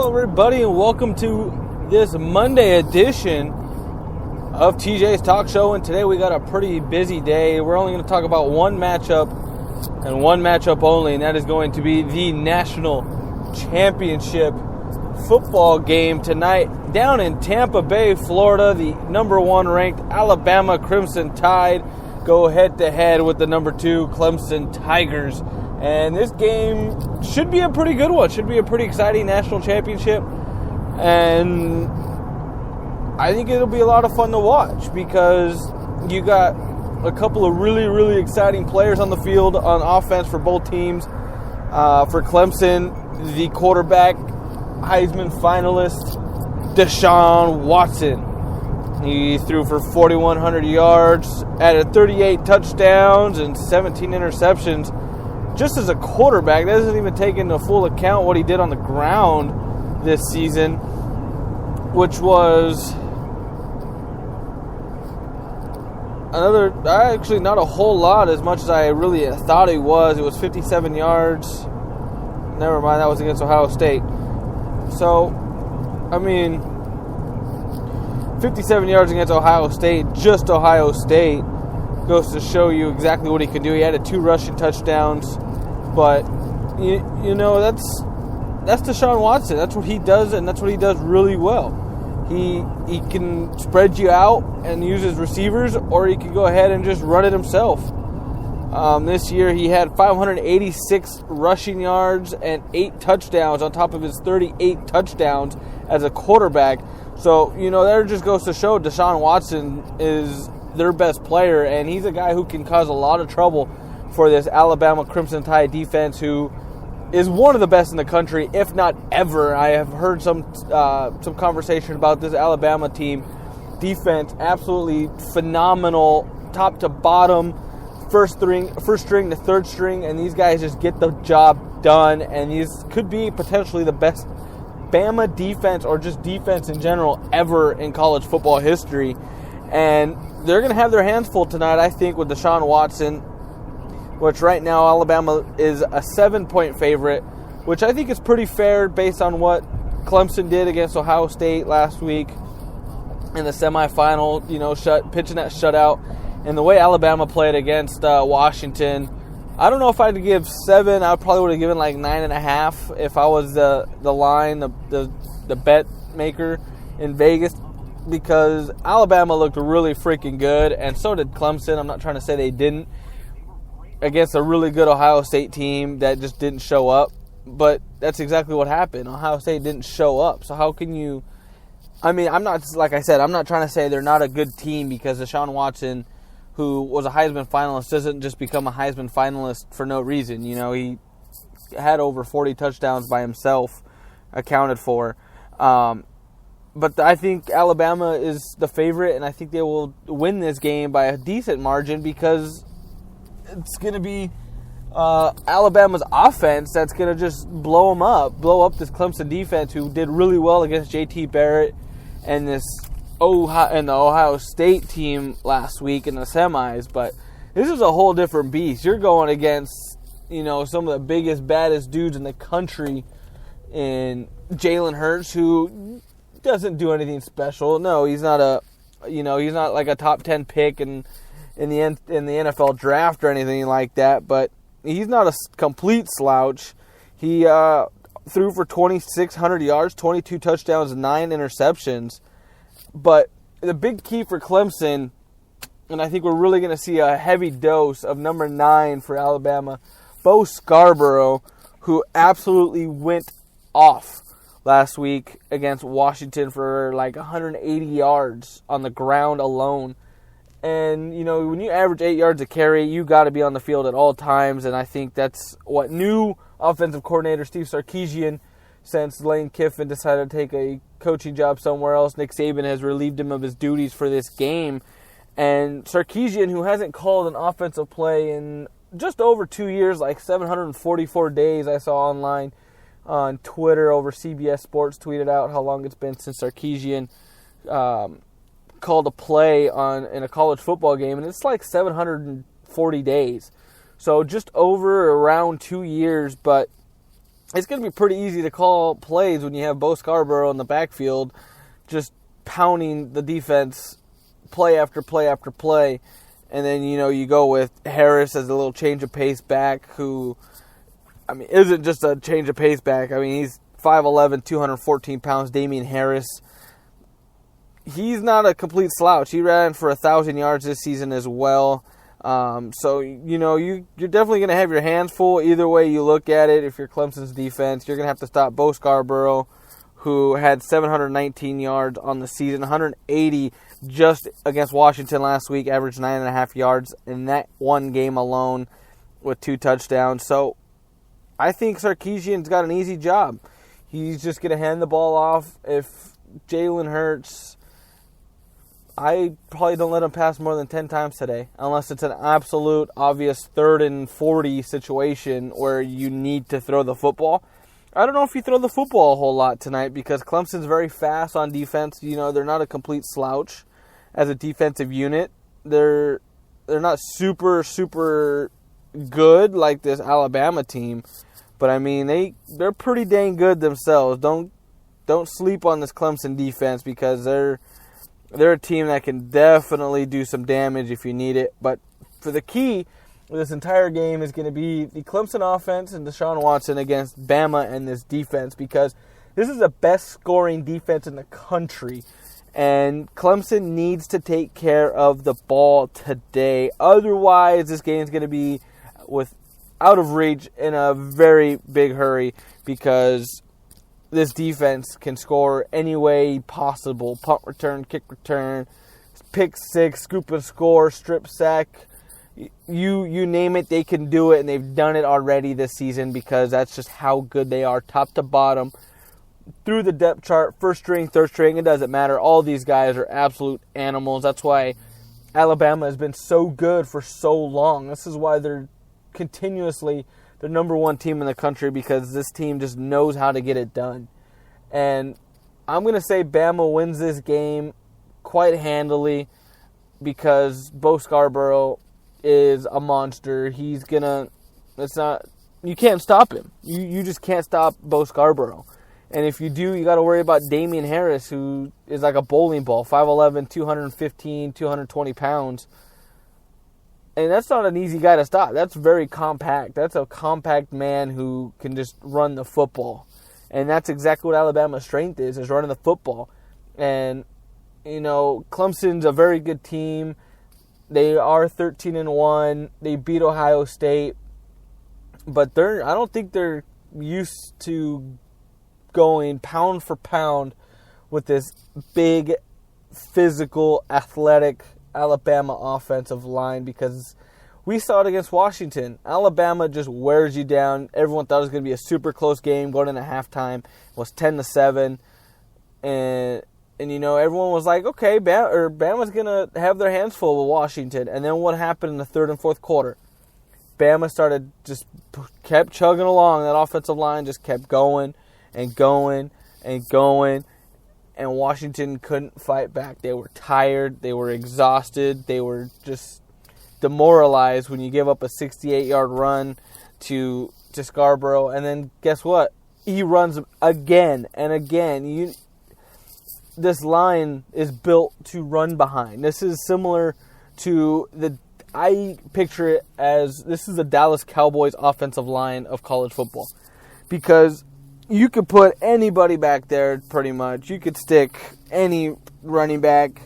Hello, everybody, and welcome to this Monday edition of TJ's Talk Show. And today we got a pretty busy day. We're only going to talk about one matchup and one matchup only, and that is going to be the national championship football game tonight down in Tampa Bay, Florida. The number one ranked Alabama Crimson Tide go head-to-head with the number 2 Clemson Tigers. And this game should be a pretty good one. Should be a pretty exciting national championship. And I think it'll be a lot of fun to watch because you got a couple of really, really exciting players on the field on offense for both teams. For Clemson, the quarterback, Heisman finalist, Deshaun Watson. He threw for 4,100 yards, added 38 touchdowns and 17 interceptions. Just as a quarterback, that doesn't even take into full account what he did on the ground this season, which was actually not a whole lot as much as I really thought he was. It was 57 yards. Never mind, that was against Ohio State. So, 57 yards against Ohio State, just Ohio State, goes to show you exactly what he can do. He added 2 rushing touchdowns, but you know that's Deshaun Watson. That's what he does, and that's what he does really well. He can spread you out and use his receivers, or he can go ahead and just run it himself. This year he had 586 rushing yards and 8 touchdowns on top of his 38 touchdowns as a quarterback. So, that just goes to show Deshaun Watson is their best player, and he's a guy who can cause a lot of trouble for this Alabama Crimson Tide defense, who is one of the best in the country, if not ever. I have heard some conversation about this Alabama team defense, absolutely phenomenal, top to bottom, first string to third string, and these guys just get the job done. And these could be potentially the best Bama defense, or just defense in general, ever in college football history. And they're going to have their hands full tonight, I think, with Deshaun Watson, which right now Alabama is a 7-point favorite, which I think is pretty fair based on what Clemson did against Ohio State last week in the semifinal, pitching that shutout, and the way Alabama played against Washington. I don't know if I'd give 7. I probably would have given like 9.5 if I was the line, the bet maker in Vegas, because Alabama looked really freaking good, and so did Clemson. I'm not trying to say they didn't, against a really good Ohio State team that just didn't show up. But that's exactly what happened. Ohio State didn't show up. So how can you... I'm not trying to say they're not a good team, because Deshaun Watson, who was a Heisman finalist, doesn't just become a Heisman finalist for no reason. He had over 40 touchdowns by himself accounted for. But I think Alabama is the favorite, and I think they will win this game by a decent margin, because it's going to be Alabama's offense that's going to just blow up this Clemson defense, who did really well against J.T. Barrett and the Ohio State team last week in the semis. But this is a whole different beast. You're going against, some of the biggest, baddest dudes in the country, in Jalen Hurts, who doesn't do anything special. No, he's not he's not like a top 10 pick in the NFL draft or anything like that, but he's not a complete slouch. He threw for 2,600 yards, 22 touchdowns, 9 interceptions. But the big key for Clemson, and I think we're really going to see a heavy dose of number 9 for Alabama, Bo Scarborough, who absolutely went off last week against Washington for like 180 yards on the ground alone. And, when you average 8 yards a carry, you got to be on the field at all times. And I think that's what new offensive coordinator Steve Sarkisian, since Lane Kiffin decided to take a coaching job somewhere else, Nick Saban has relieved him of his duties for this game. And Sarkisian, who hasn't called an offensive play in just over 2 years, like 744 days I saw online on Twitter, over CBS Sports tweeted out how long it's been since Sarkisian called a play in a college football game, and it's like 740 days. So just over around 2 years, but it's going to be pretty easy to call plays when you have Bo Scarborough in the backfield just pounding the defense play after play after play. And then, you go with Harris as a little change of pace back who, isn't just a change of pace back. He's 5'11", 214 pounds, Damian Harris. He's not a complete slouch. He ran for 1,000 yards this season as well. So, you're definitely going to have your hands full either way you look at it. If you're Clemson's defense, you're going to have to stop Bo Scarborough, who had 719 yards on the season, 180 just against Washington last week, averaged 9.5 yards in that one game alone with 2 touchdowns. So I think Sarkisian's got an easy job. He's just going to hand the ball off. If Jalen Hurts, I probably don't let him pass more than 10 times today, unless it's an absolute obvious 3rd and 40 situation where you need to throw the football. I don't know if you throw the football a whole lot tonight because Clemson's very fast on defense. They're not a complete slouch as a defensive unit. They're not super, super good like this Alabama team. But, they're pretty dang good themselves. Don't sleep on this Clemson defense because they're a team that can definitely do some damage if you need it. But for the key this entire game is going to be the Clemson offense and Deshaun Watson against Bama and this defense because this is the best scoring defense in the country. And Clemson needs to take care of the ball today. Otherwise, this game is going to be out of reach in a very big hurry because this defense can score any way possible. Punt return, kick return, pick six, scoop and score, strip sack. You name it, they can do it, and they've done it already this season because that's just how good they are, top to bottom. Through the depth chart, first string, third string, it doesn't matter. All these guys are absolute animals. That's why Alabama has been so good for so long. This is why they're continuously the number one team in the country because this team just knows how to get it done. And I'm going to say Bama wins this game quite handily because Bo Scarborough is a monster. You can't stop him. You just can't stop Bo Scarborough. And if you do, you got to worry about Damian Harris, who is like a bowling ball, 5'11", 215, 220 pounds. And that's not an easy guy to stop. That's very compact. That's a compact man who can just run the football. And that's exactly what Alabama's strength is running the football. And, Clemson's a very good team. They are 13-1. They beat Ohio State. But I don't think they're used to going pound for pound with this big, physical, athletic Alabama offensive line because we saw it against Washington. Alabama just wears you down. Everyone thought it was going to be a super close game going into halftime. It was 10-7. And everyone was like, okay, Bama's going to have their hands full with Washington. And then what happened in the third and fourth quarter? Bama kept chugging along. That offensive line just kept going and going and going. And Washington couldn't fight back. They were tired. They were exhausted. They were just demoralized when you give up a 68-yard run to Scarborough. And then guess what? He runs again and again. This line is built to run behind. This is similar to I picture it as this is the Dallas Cowboys offensive line of college football. Because you could put anybody back there pretty much. You could stick any running back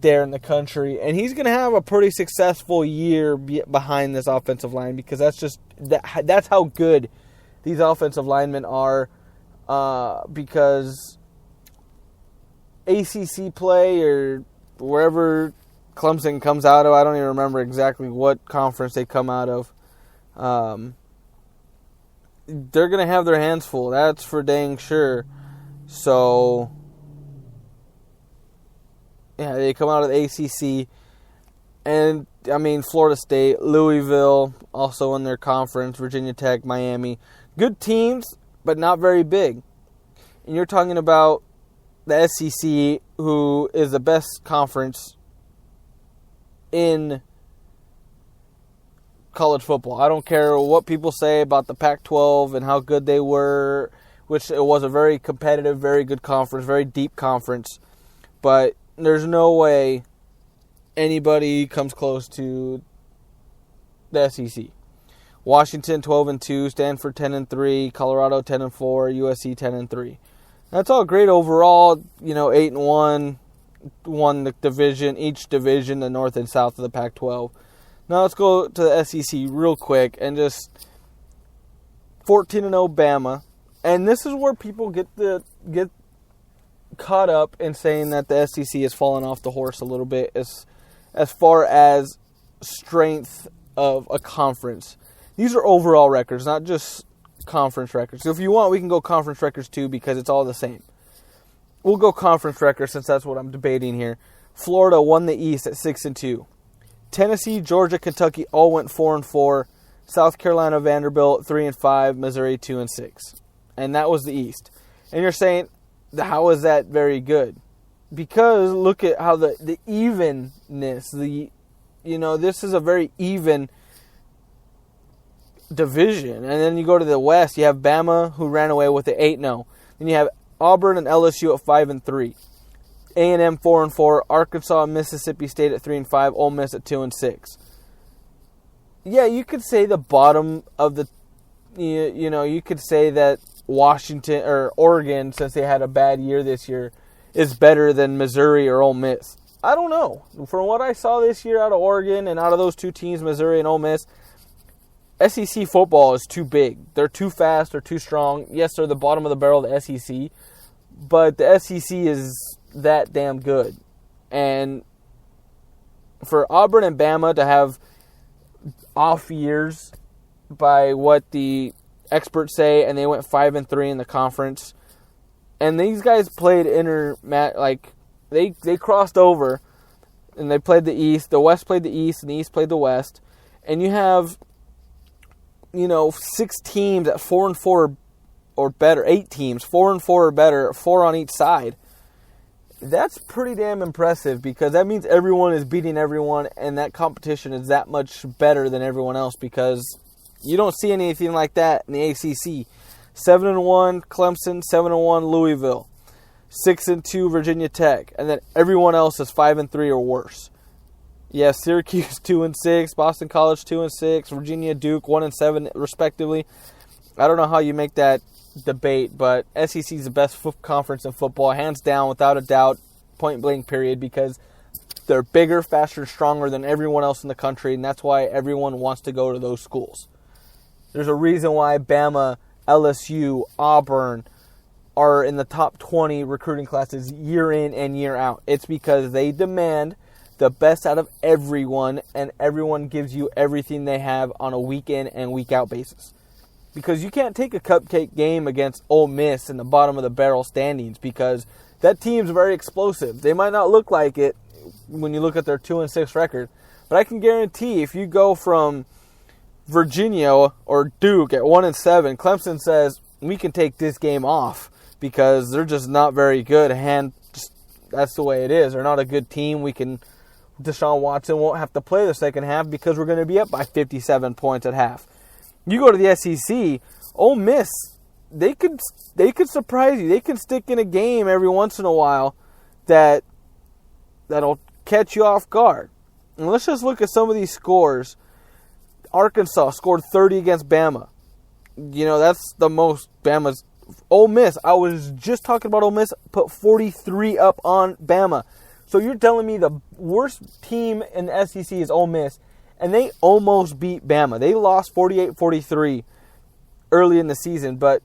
there in the country, and he's going to have a pretty successful year behind this offensive line because that's how good these offensive linemen are because ACC play or wherever Clemson comes out of, I don't even remember exactly what conference they come out of, they're going to have their hands full. That's for dang sure. So, yeah, they come out of the ACC. And, Florida State, Louisville, also in their conference, Virginia Tech, Miami. Good teams, but not very big. And you're talking about the SEC, who is the best conference in college football. I don't care what people say about the Pac-12 and how good they were, which it was a very competitive, very good conference, very deep conference. But there's no way anybody comes close to the SEC. Washington 12-2, Stanford 10-3, Colorado 10-4, USC 10-3. That's all great overall. 8-1, won the division, each division, the North and South of the Pac-12. Now let's go to the SEC real quick and just 14-0 Bama, and this is where people get caught up in saying that the SEC has fallen off the horse a little bit as far as strength of a conference. These are overall records, not just conference records. So if you want, we can go conference records too because it's all the same. We'll go conference records since that's what I'm debating here. Florida won the East at 6-2. Tennessee, Georgia, Kentucky all went 4-4. South Carolina, Vanderbilt 3-5. Missouri 2-6. And that was the East. And you're saying, how is that very good? Because look at how the evenness, this is a very even division. And then you go to the West, you have Bama, who ran away with it 8-0. Then you have Auburn and LSU at 5-3. A&M 4-4. Arkansas and Mississippi State at 3-5. Ole Miss at 2-6. Yeah, you could say the bottom of the, you could say that Washington or Oregon, since they had a bad year this year, is better than Missouri or Ole Miss. I don't know. From what I saw this year out of Oregon and out of those two teams, Missouri and Ole Miss, SEC football is too big. They're too fast. They're too strong. Yes, they're the bottom of the barrel of the SEC, but the SEC is that damn good. And for Auburn and Bama to have off years by what the experts say, and they went 5-3 in the conference, and these guys played they crossed over, and they played the East. The West played the East, and the East played the West. And you have, 6 teams at 4-4 or better, 8 teams, 4-4 or better, 4 on each side. That's pretty damn impressive because that means everyone is beating everyone, and that competition is that much better than everyone else because you don't see anything like that in the ACC. 7-1 Clemson, 7-1 Louisville, 6-2 Virginia Tech, and then everyone else is 5-3 or worse. Yeah, Syracuse 2-6, Boston College 2-6, Virginia, Duke 1-7 respectively. I don't know how you make that debate, but SEC is the best conference in football, hands down, without a doubt, point blank period, because they're bigger, faster, stronger than everyone else in the country, and that's why everyone wants to go to those schools. There's a reason why Bama, LSU, Auburn are in the top 20 recruiting classes year in and year out. It's because they demand the best out of everyone, and everyone gives you everything they have on a week in and week out basis. Because you can't take a cupcake game against Ole Miss in the bottom of the barrel standings because that team's very explosive. They might not look like it when you look at their 2-6 record, but I can guarantee if you go from Virginia or Duke at 1-7, Clemson says we can take this game off because they're just not very good. That's the way it is. They're not a good team. Deshaun Watson won't have to play the second half because we're going to be up by 57 points at half. You go to the SEC, Ole Miss, they could surprise you. They can stick in a game every once in a while that'll catch you off guard. And let's just look at some of these scores. Arkansas scored 30 against Bama. That's the most Bama's. Ole Miss, I was just talking about Ole Miss, put 43 up on Bama. So you're telling me the worst team in the SEC is Ole Miss, and they almost beat Bama. They lost 48-43 early in the season, but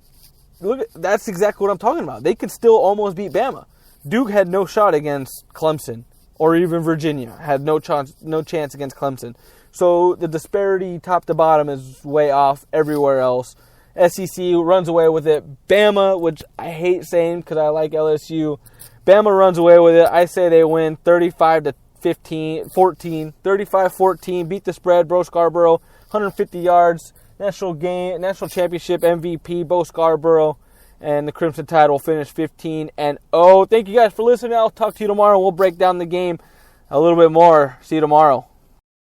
look, that's exactly what I'm talking about. They could still almost beat Bama. Duke had no shot against Clemson, or even Virginia had no chance against Clemson. So the disparity top to bottom is way off everywhere else. SEC runs away with it. Bama, which I hate saying because I like LSU, Bama runs away with it. I say they win 35-14, 35-14, beat the spread. Bo Scarborough, 150 yards, national championship MVP, Bo Scarborough, and the Crimson Tide will finish 15-0. Thank you guys for listening. I'll talk to you tomorrow. We'll break down the game a little bit more. See you tomorrow.